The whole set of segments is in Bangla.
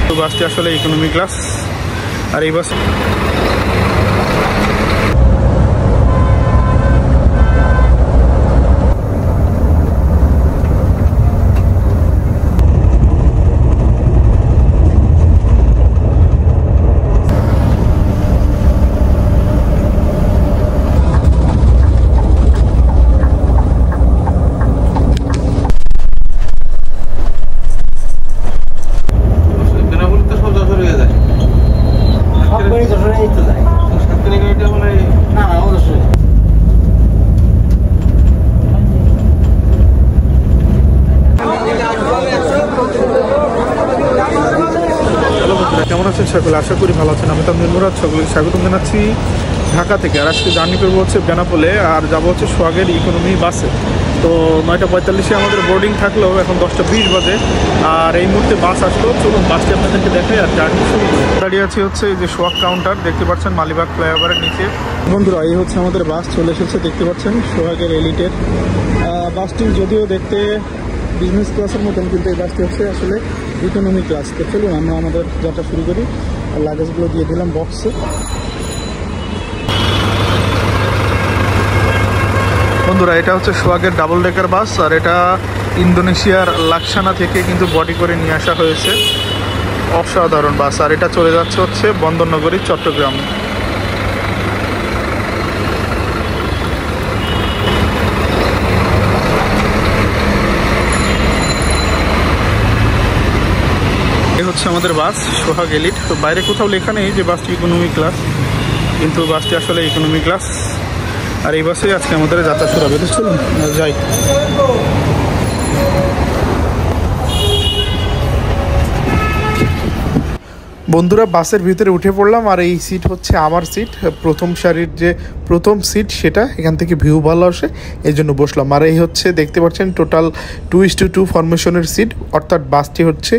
তো বাসটি আসলে ইকোনমি ক্লাস, আর এই বাস কেমন আছেন সকলে? আশা করি ভালো আছেন। আমি তামিল মুরাদ, সকলকে স্বাগতম জানাচ্ছি ঢাকা থেকে। আর আজকে জার্নি করবো হচ্ছে বেনাপোলে, আর যাবো হচ্ছে সোহাগের ইকোনমি বাসে। তো 9:45 আমাদের বোর্ডিং থাকলেও এখন 10:20 বাজে, আর এই মুহূর্তে বাস আসলো। চলুন বাসটি আপনাদেরকে দেখাই আর জার্নি শুরু করি। দাঁড়িয়ে আছি হচ্ছে এই যে সোহাগ কাউন্টার, দেখতে পাচ্ছেন মালিবাগ ফ্লাইওভারের নিচে। বন্ধুরা, এই হচ্ছে আমাদের বাস চলে এসেছে, দেখতে পাচ্ছেন সোহাগের এলিটের বাসটি। যদিও দেখতে বিজনেস ক্লাসের মতন, কিন্তু এই বাসটি হচ্ছে আসলে ইকোনমি ক্লাস। তো চলুন আমরা আমাদের যাত্রা শুরু করি। আর লাগেজগুলো দিয়ে দিলাম বক্সে। বন্ধুরা, এটা হচ্ছে সোহাগের ডাবল ডেকার বাস, আর এটা ইন্দোনেশিয়ার লাকসানা থেকে কিন্তু বডি করে নিয়ে আসা হয়েছে। অসাধারণ বাস, আর এটা চলে যাচ্ছে হচ্ছে বন্দরনগরী চট্টগ্রাম। হচ্ছে আমাদের বাস সোহাগ এলিট। তো বাইরে কোথাও লেখা নেই যে বাসটি ইকোনমি ক্লাস, কিন্তু বাসটি আসলে ইকোনমি ক্লাস। আর এই বাসে আজকে আমাদের যাত্রা শুরু হবে। তো চলুন যাই। বন্ধুরা, বাসের ভিতরে উঠে পড়লাম, আর এই সিট হচ্ছে আমার সিট। প্রথম সারির যে প্রথম সিট, সেটা এখান থেকে ভিউ ভালো আসে, এই জন্য বসলাম। আর এই হচ্ছে দেখতে পাচ্ছেন টোটাল 2:2 ফরমেশনের সিট, অর্থাৎ বাসটি হচ্ছে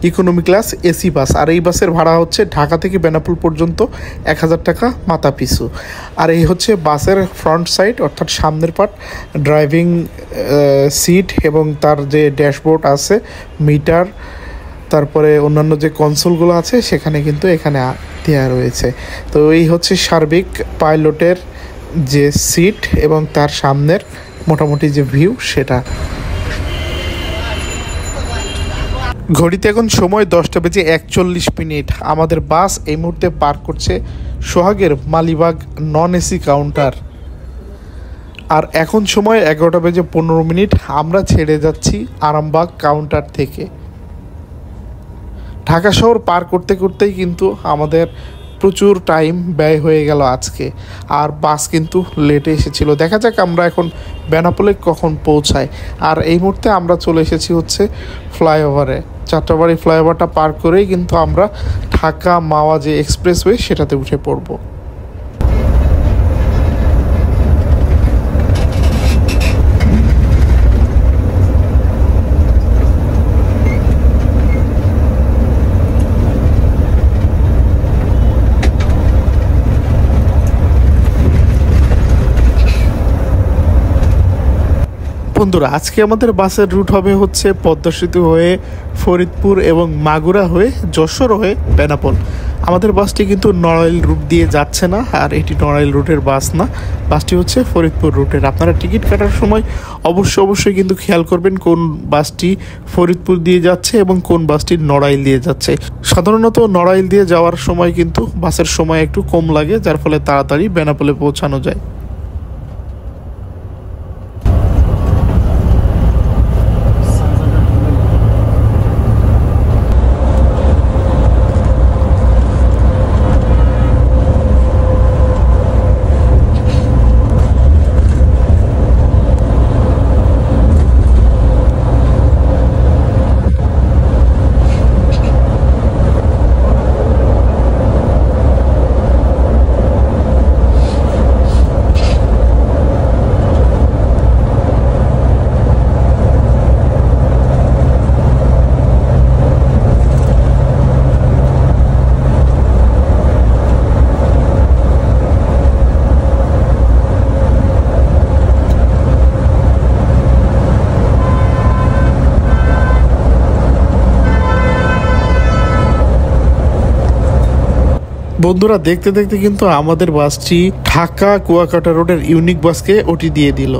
ইকোনমি ক্লাস এসি বাস। আর এই বাসের ভাড়া হচ্ছে ঢাকা থেকে বেনাপোল পর্যন্ত 1000 টাকা মাথা পিছু। আর এই হচ্ছে বাসের ফ্রন্ট সাইড, অর্থাৎ সামনের পার্ট, ড্রাইভিং সিট এবং তার যে ড্যাশবোর্ড আছে, মিটার, তারপরে অন্যান্য যে কনসোলগুলো আছে সেখানে কিন্তু এখানে দেওয়া রয়েছে। তো এই হচ্ছে সার্বিক পাইলটের যে সিট এবং তার সামনের মোটামুটি যে ভিউ সেটা। ঘড়িতে এখন সময় 10:41। আমাদের বাস এই মুহূর্তে পার করছে সোহাগের মালিবাগ নন এসি কাউন্টার। আর এখন সময় 11:15। আমরা ছেড়ে যাচ্ছি আরামবাগ কাউন্টার থেকে। ঢাকা শহর পার করতে করতেই কিন্তু আমাদের প্রচুর টাইম ব্যয় হয়ে গেল আজকে, আর বাস কিন্তু লেটে এসেছিল। দেখা যাক আমরা এখন বেনাপোলে কখন পৌঁছাই। আর এই মুহূর্তে আমরা চলে এসেছি হচ্ছে ফ্লাইওভারে। যাত্রাবাড়ি ফ্লাইওভারটা পার করেই কিন্তু আমরা ঢাকা মাওয়া যে এক্সপ্রেসওয়ে সেটাতে উঠে পড়বো। বন্ধুরা, আজকে আমাদের বাসের রুট হবে হচ্ছে পদ্মা সেতু হয়ে ফরিদপুর এবং মাগুরা হয়ে যশোর হয়ে বেনাপোল। আমাদের বাসটি কিন্তু নড়াইল রুট দিয়ে যাচ্ছে না, আর এটি নড়াইল রুটের বাস না, বাসটি হচ্ছে ফরিদপুর রুটের। আপনারা টিকিট কাটার সময় অবশ্যই কিন্তু খেয়াল করবেন কোন বাসটি ফরিদপুর দিয়ে যাচ্ছে এবং কোন বাসটি নড়াইল দিয়ে যাচ্ছে। সাধারণত নড়াইল দিয়ে যাওয়ার সময় কিন্তু বাসের সময় একটু কম লাগে, যার ফলে তাড়াতাড়ি বেনাপোলে পৌঁছানো যায়। বন্ধুরা দেখতে দেখতে কিন্তু আমাদের বাসটি ঢাকা কুয়াকাটা রোডের ইউনিক বাসকে ওটি দিয়ে দিল।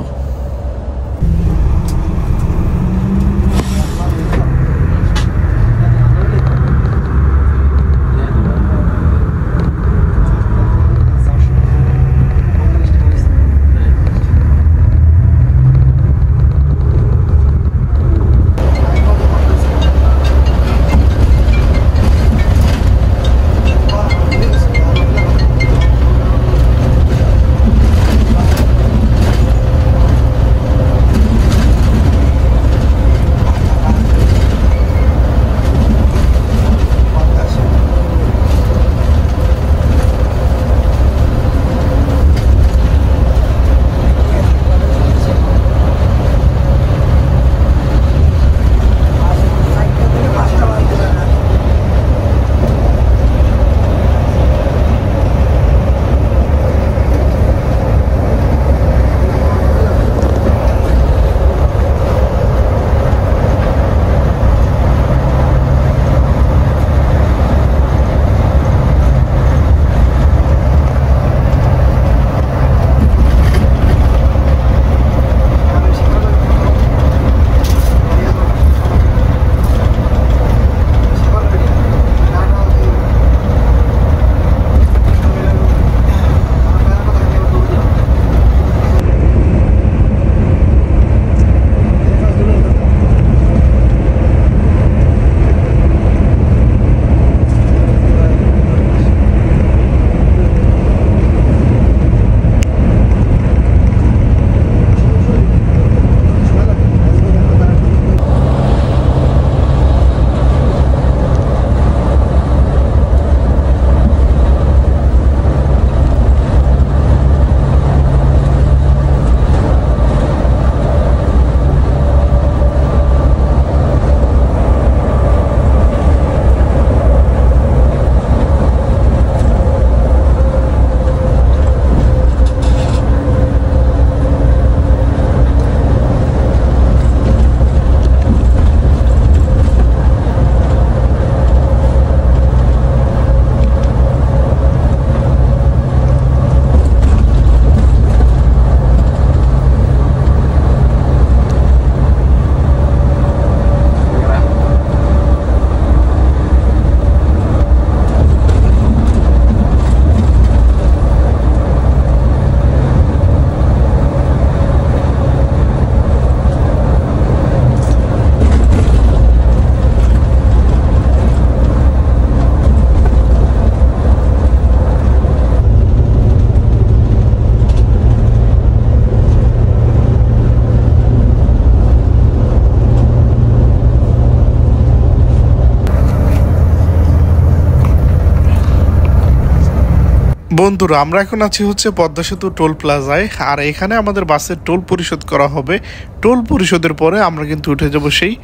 বন্ধুরা আমরা এখন আছি হচ্ছে পদ্মা সেতু টোল প্লাজায়, আর এখানে আমাদের বাসের টোল পরিশোধ করা হবে। টোল পরিশোধের পরে আমরা কিন্তু উঠে যাব সেই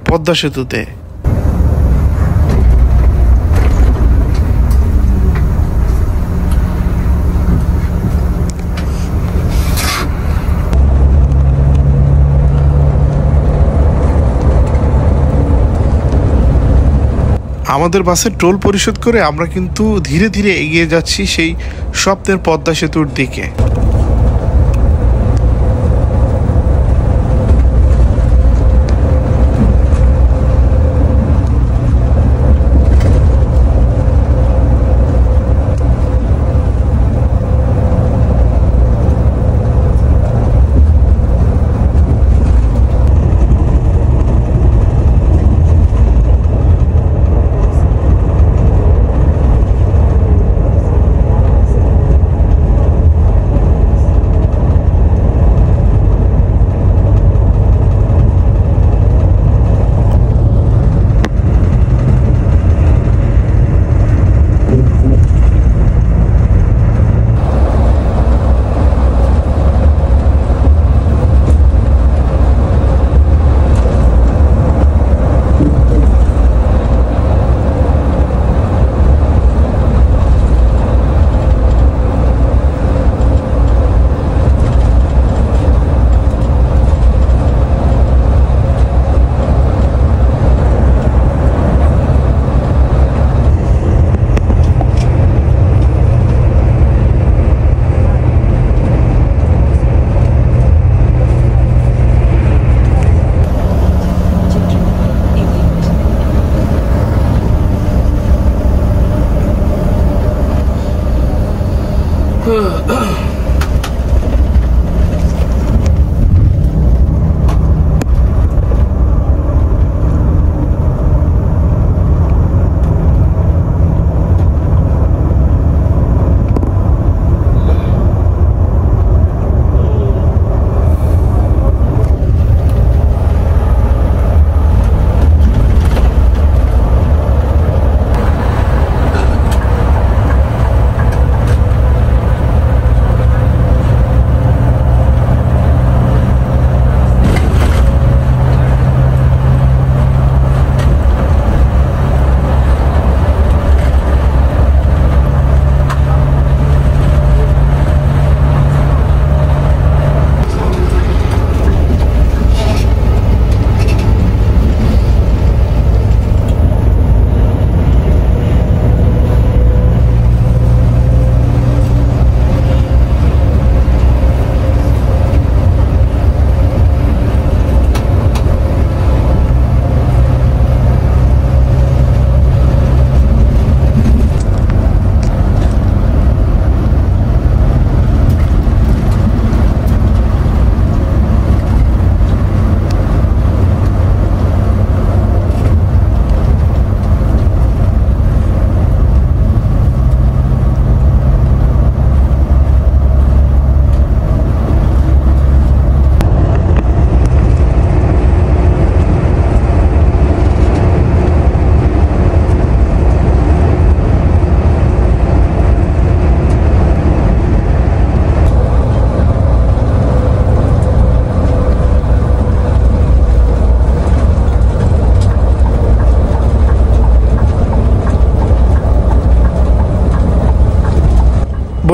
পদ্মা সেতুতে। আমাদের বাসের টোল পরিশোধ করে আমরা কিন্তু ধীরে ধীরে এগিয়ে যাচ্ছি সেই স্বপ্নের পদ্মা সেতুর দিকে।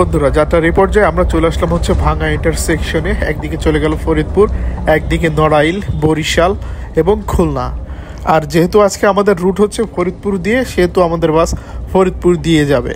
বন্ধুরা যাত্রা রিপোর্ট যে আমরা চলে আসলাম হচ্ছে ভাঙ্গা ইন্টারসেকশনে। একদিকে চলে গেল ফরিদপুর, একদিকে নড়াইল, বরিশাল এবং খুলনা। আর যেহেতু আজকে আমাদের রুট হচ্ছে ফরিদপুর দিয়ে, সেহেতু আমাদের বাস ফরিদপুর দিয়ে যাবে।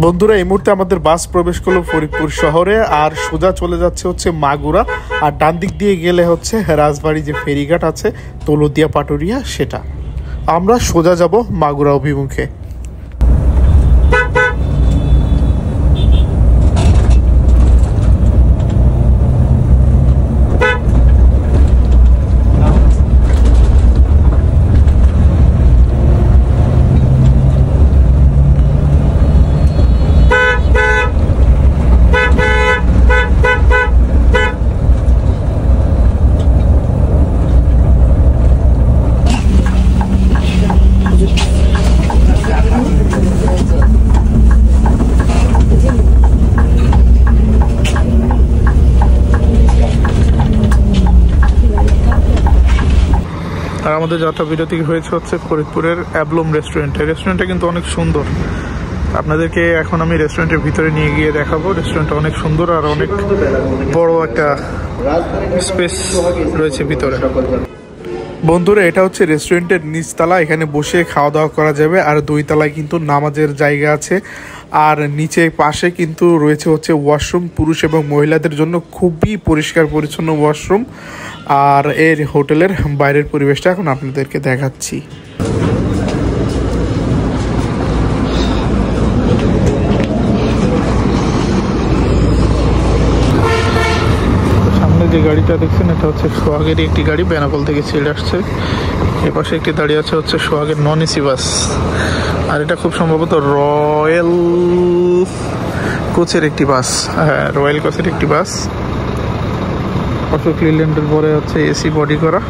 বন্ধুরা এই মুহূর্তে আমাদের বাস প্রবেশ করলো ফরিদপুর শহরে, আর সোজা চলে যাচ্ছে হচ্ছে মাগুরা। আর ডান দিক দিয়ে গেলে হচ্ছে রাজবাড়ি যে ফেরিঘাট আছে তলদিয়া পাটুরিয়া, সেটা। আমরা সোজা যাব মাগুরা অভিমুখে। আর আমাদের যাত্রা বিরতি হয়েছে হচ্ছে ফরিদপুরের অ্যাবলুম রেস্টুরেন্টে। রেস্টুরেন্টটা কিন্তু অনেক সুন্দর, আপনাদেরকে এখন আমি রেস্টুরেন্টের ভিতরে নিয়ে গিয়ে দেখাবো। রেস্টুরেন্টটা অনেক সুন্দর আর অনেক বড় একটা স্পেস রয়েছে ভিতরে। বন্ধুরা এটা হচ্ছে রেস্টুরেন্টের নিচতলা, এখানে বসে খাওয়া দাওয়া করা যাবে। আর দুই তলায় কিন্তু নামাজের জায়গা আছে, আর নিচে পাশে কিন্তু রয়েছে হচ্ছে ওয়াশরুম, পুরুষ এবং মহিলাদের জন্য খুবই পরিষ্কার পরিচ্ছন্ন ওয়াশরুম। আর এর হোটেলের বাইরের পরিবেশটা এখন আপনাদেরকে দেখাচ্ছি। সামনে যে গাড়িটা দেখছেন এটা হচ্ছে সোহাগেরই একটি গাড়ি, বেনাপোল থেকে ছেড়ে আসছে। এপাশে একটি দাঁড়িয়ে আছে হচ্ছে সোহাগের নন এসি বাস, আর এটা খুব সম্ভবত রয়্যাল কোচের একটি বাস। হ্যাঁ, রয়্যাল কোচের একটি বাস। অশোক লিল্যান্ডের পরে হচ্ছে এসি বডি করা।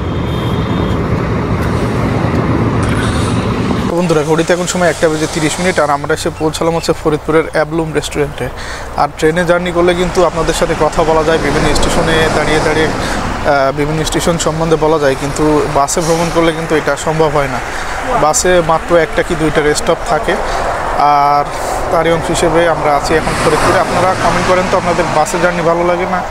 বন্ধুরা ঘড়িতে এখন সময় 1:30, আর আমরা এসে পৌঁছালাম হচ্ছে ফরিদপুরের অ্যাবলুম রেস্টুরেন্টে। আর ট্রেনে জার্নি করলে কিন্তু আপনাদের সাথে কথা বলা যায়, বিভিন্ন স্টেশনে দাঁড়িয়ে দাঁড়িয়ে বিভিন্ন স্টেশন সম্বন্ধে বলা যায়, কিন্তু বাসে ভ্রমণ করলে কিন্তু এটা সম্ভব হয় না। বাসে মাত্র একটা কি দুইটা স্টপ থাকে, আর তারই অংশ হিসেবে আমরা আছি এখন ফরিদপুরে। আপনারা কমেন্ট করেন তো আপনাদের বাসে জার্নি ভালো লাগে না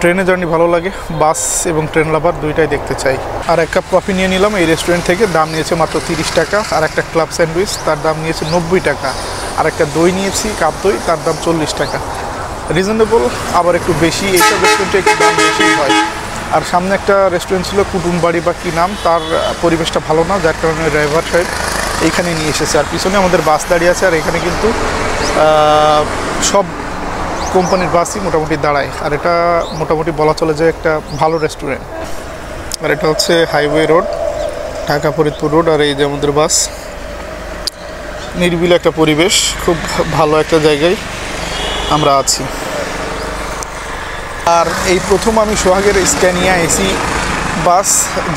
ট্রেনে জার্নি ভালো লাগে? বাস এবং ট্রেন লাভার দুইটাই দেখতে চাই। আর এক কাপ কফি নিয়ে নিলাম এই রেস্টুরেন্ট থেকে, দাম নিয়েছে মাত্র 30 টাকা। আর একটা ক্লাব স্যান্ডউইচ, তার দাম নিয়েছে 90 টাকা। আর একটা দই নিয়েছি, কাপ দই, তার দাম 40 টাকা। রিজনেবল, আবার একটু বেশি। এইসব রেস্টুরেন্টে একটু দাম বেশি হয়। আর সামনে একটা রেস্টুরেন্ট ছিল কুটুমবাড়ি বা কী নাম, তার পরিবেশটা ভালো না, যার কারণে ড্রাইভার সাহেব এইখানে নিয়ে এসেছে। আর পিছনে আমাদের বাস দাঁড়িয়ে আছে, আর এখানে কিন্তু সব কোম্পানির বাসই মোটামুটি দাঁড়ায়। আর এটা মোটামুটি বলা চলে যে একটা ভালো রেস্টুরেন্ট। আর এটা হচ্ছে highway road, Dhaka Faridpur road. আর এই যে আমাদের বাস, নিরিবিলি একটা পরিবেশ, খুব ভালো একটা জায়গায় আমরা আছি। আর এই প্রথম আমি সোহাগের স্ক্যানিয়া এসি বাস,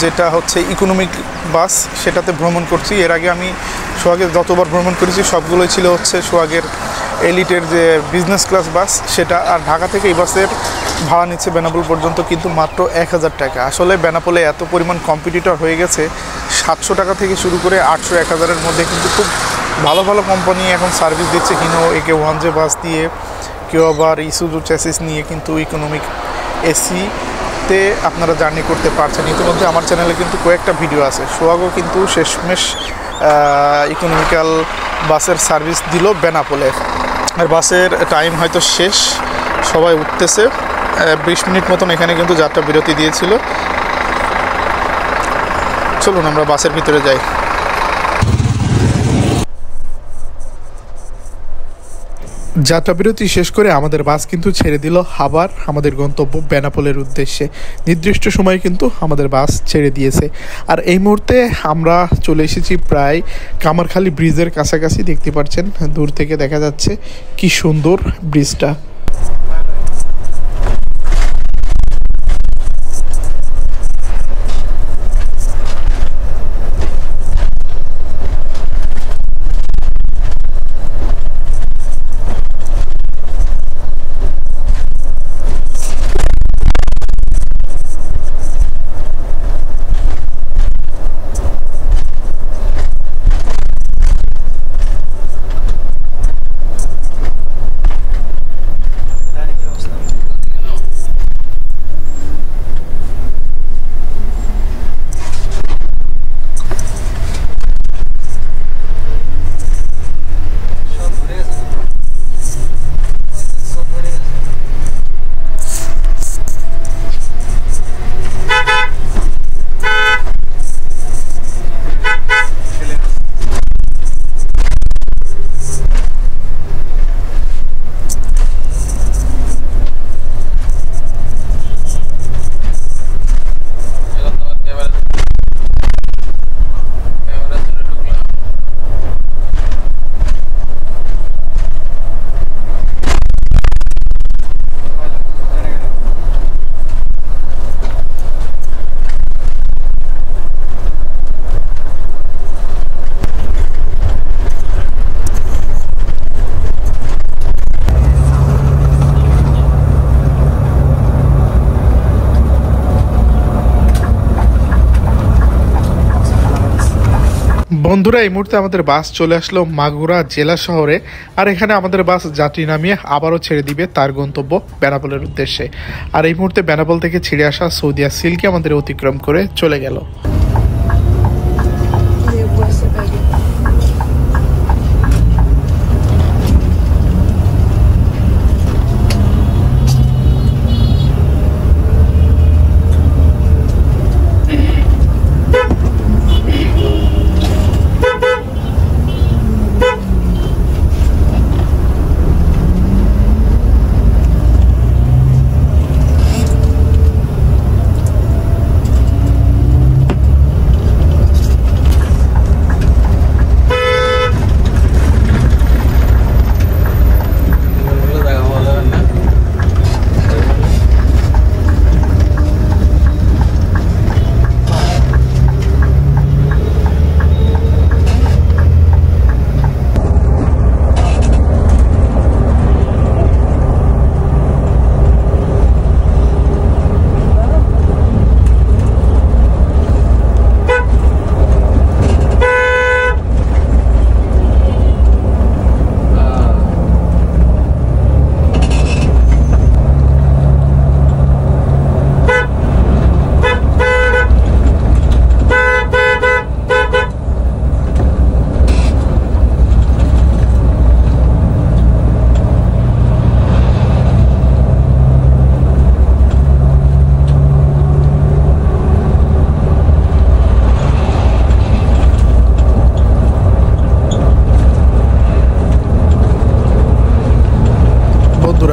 যেটা হচ্ছে ইকোনমিক বাস, সেটাতে ভ্রমণ করছি। এর আগে আমি সোহাগের যতবার ভ্রমণ করেছি সবগুলোই ছিল হচ্ছে সোহাগের এলিটের যে বিজনেস ক্লাস বাস সেটা। আর ঢাকা থেকে এই বাসের ভাড়া নিচ্ছে বেনাপোল পর্যন্ত কিন্তু মাত্র 1000 টাকা। আসলে বেনাপোলে এত পরিমাণ কম্পিটিটর হয়ে গেছে, 700 টাকা থেকে শুরু করে 800 1000-এর মধ্যে কিন্তু খুব ভালো ভালো কোম্পানি এখন সার্ভিস দিচ্ছে। হিনো একে 1J বাস দিয়ে, কেউ আবার ইসুজু চ্যাসিস নিয়ে কিন্তু ইকোনমিক এসিতে আপনারা জার্নি করতে পারছেন। ইতিমধ্যে আমার চ্যানেলে কিন্তু কয়েকটা ভিডিও আছে। সোহাগও কিন্তু শেষমেশ ইকোনমিক্যাল বাসের সার্ভিস দিল বেনাপোলে। আর বাসের টাইম হয়তো শেষ, সবাই উঠতেছে। 20 মিনিট মতন এখানে কিন্তু যাত্রা বিরতি দিয়েছিল। চলুন আমরা বাসের ভিতরে যাই। যাত্রা বিরতি শেষ করে আমাদের বাস কিন্তু ছেড়ে দিল আবার আমাদের গন্তব্য বেনাপোলের উদ্দেশ্যে। নির্দিষ্ট সময়ে কিন্তু আমাদের বাস ছেড়ে দিয়েছে। আর এই মুহূর্তে আমরা চলে এসেছি প্রায় কামারখালী ব্রিজের কাছাকাছি। দেখতে পাচ্ছেন দূর থেকে দেখা যাচ্ছে কি সুন্দর ব্রিজটা। বন্ধুরা, এই মুহূর্তে আমাদের বাস চলে আসলো মাগুরা জেলা শহরে। আর এখানে আমাদের বাস যাত্রী নামিয়ে আবারও ছেড়ে দিবে তার গন্তব্য বেনাপোলের উদ্দেশ্যে। আর এই মুহূর্তে বেনাপোল থেকে ছেড়ে আসা সৌদিয়া সিল্কি আমাদের অতিক্রম করে চলে গেল।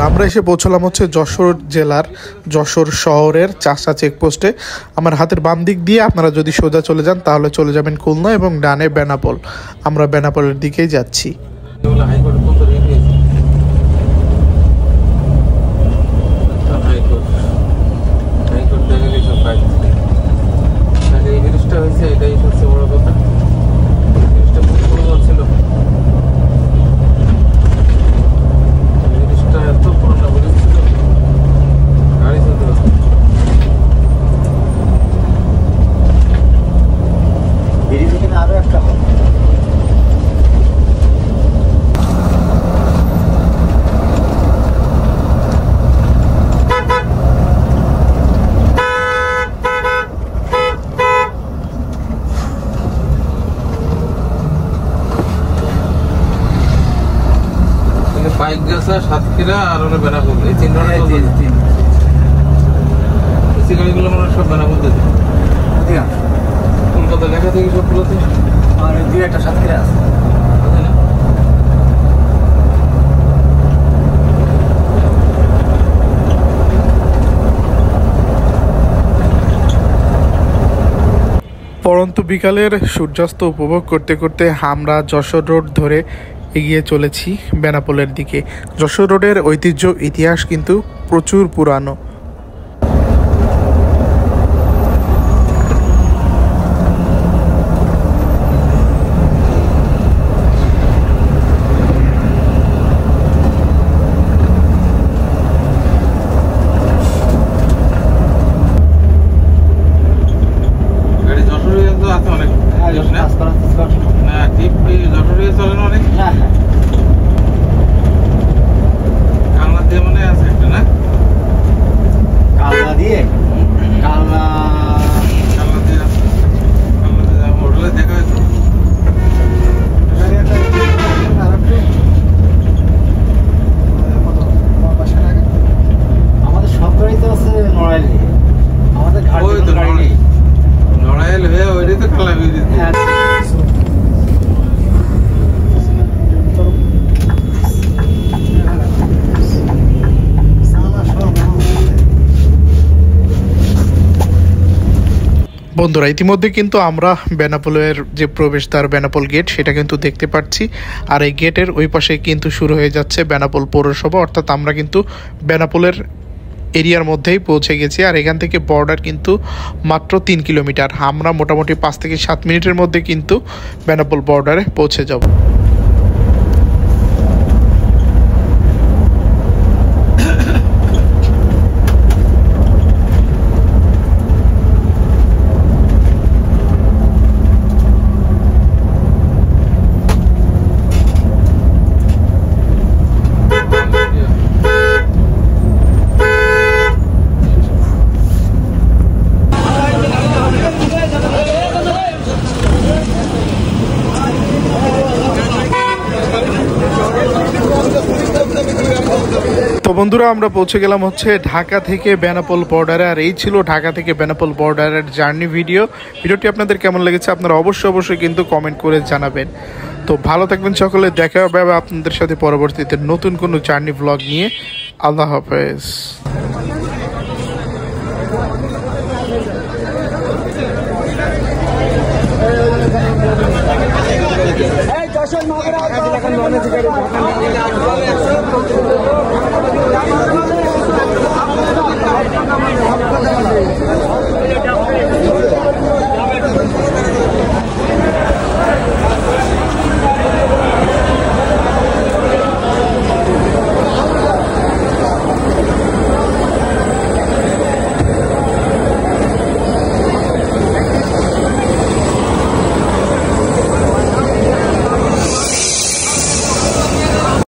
আমরা এসে পৌঁছলাম হচ্ছে যশোর জেলার যশোর শহরের চাষা চেকপোস্টে। আমার হাতের বাম দিক দিয়ে আপনারা যদি সোজা চলে যান তাহলে চলে যাবেন খুলনা এবং ডানে বেনাপোল। আমরা বেনাপোলের দিকেই যাচ্ছি। এরা আর ওরা বেনাপোল এই তিন ধরনের গাড়িগুলো আমরা সব বেনাপোল দিতে কলকাতা লেখা থেকে সবগুলোতে আর দুই একটা সাতক্ষীরা আছে না। পরন্তু বিকালের সূর্যাস্ত উপভোগ করতে করতে আমরা যশোর রোড ধরে এগিয়ে চলেছি বেনাপোলের দিকে। যশোর রোডের ঐতিহ্য ইতিহাস কিন্তু প্রচুর পুরানো। বন্ধুরা ইতিমধ্যে কিন্তু আমরা বেনাপোলের যে প্রবেশদ্বার বেনাপোল গেট সেটা কিন্তু দেখতে পাচ্ছি, আর এই গেটের ওই পাশে কিন্তু শুরু হয়ে যাচ্ছে বেনাপোল পৌরসভা, অর্থাৎ আমরা কিন্তু বেনাপোলের এরিয়ার মধ্যেই পৌঁছে গেছি। আর এখান থেকে বর্ডার কিন্তু মাত্র 3 কিলোমিটার, আমরা মোটামুটি 5 থেকে 7 মিনিটের মধ্যে কিন্তু বেনাপোল বর্ডারে পৌঁছে যাব। তো বন্ধুরা আমরা পৌঁছে গেলাম হচ্ছে ঢাকা থেকে বেনাপোল বর্ডারে। আর এই ছিল ঢাকা থেকে বেনাপোল বর্ডারের জার্নি ভিডিওটি আপনাদের কেমন লেগেছে আপনারা অবশ্যই কিন্তু কমেন্ট করে জানাবেন। তো ভালো থাকবেন সকলে, দেখা হবে আপনাদের সাথে পরবর্তীতে নতুন কোনো জার্নি ব্লগ নিয়ে। আল্লাহ হাফেজ।